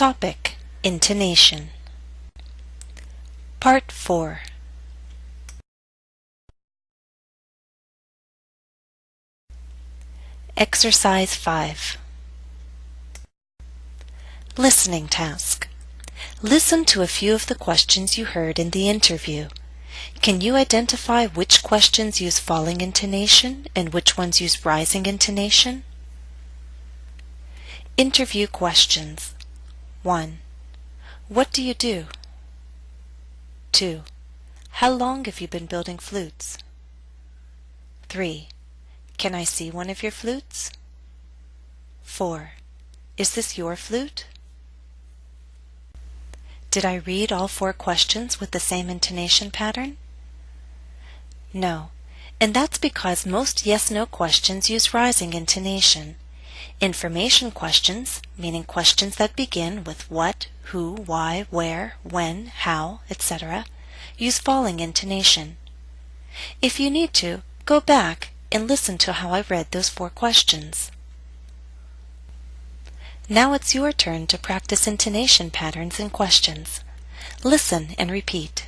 Topic: Intonation. Part 4. Exercise 5. Listening task. Listen to a few of the questions you heard in the interview. Can you identify which questions use falling intonation and which ones use rising intonation? Interview questions. 1. What do you do? 2. How long have you been building flutes? 3. Can I see one of your flutes? 4. Is this your flute? Did I read all 4 questions with the same intonation pattern? No, and that's because most yes-no questions use rising intonation. Information questions, meaning questions that begin with what, who, why, where, when, how, etc., use falling intonation. If you need to, go back and listen to how I read those 4 questions. Now it's your turn to practice intonation patterns and questions. Listen and repeat.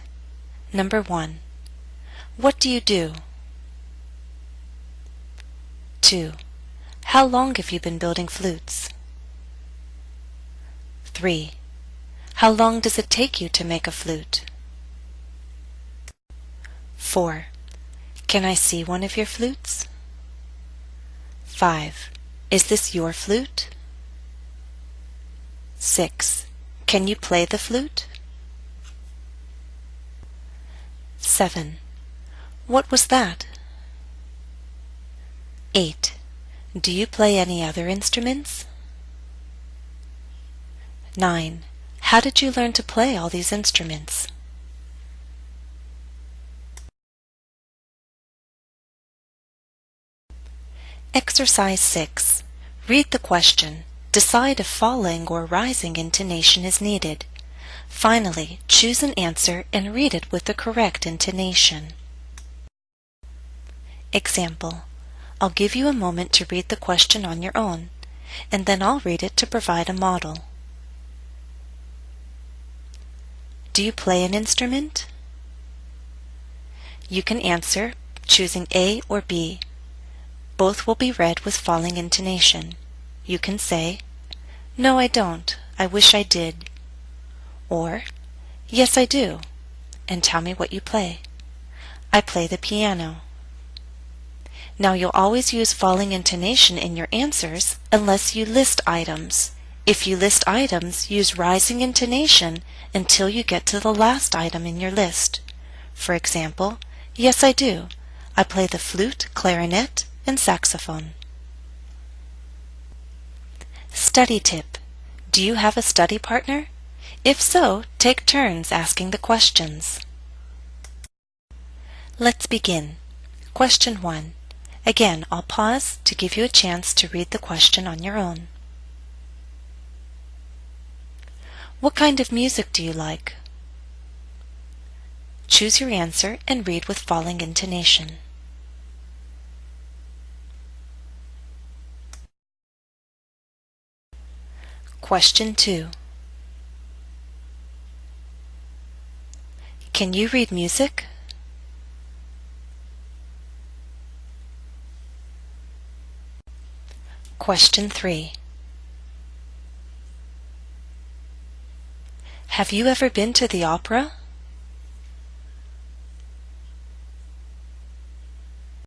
Number 1. What do you do? 2. How long have you been building flutes? 3. How long does it take you to make a flute? 4. Can I see one of your flutes? 5. Is this your flute? 6. Can you play the flute? 7. What was that? 8. Do you play any other instruments? 9. How did you learn to play all these instruments? Exercise 6. Read the question. Decide if falling or rising intonation is needed. Finally, choose an answer and read it with the correct intonation. Example. I'll give you a moment to read the question on your own, and then I'll read it to provide a model. Do you play an instrument? You can answer choosing A or B. Both will be read with falling intonation. You can say, "No, I don't. I wish I did." Or, "Yes, I do. And tell me what you play." "I play the piano." Now you'll always use falling intonation in your answers unless you list items. If you list items, use rising intonation until you get to the last item in your list. For example, "Yes, I do. I play the flute, clarinet, and saxophone." Study tip. Do you have a study partner? If so, take turns asking the questions. Let's begin. Question 1. Again, I'll pause to give you a chance to read the question on your own. What kind of music do you like? Choose your answer and read with falling intonation. Question 2. Can you read music? Question 3. Have you ever been to the opera?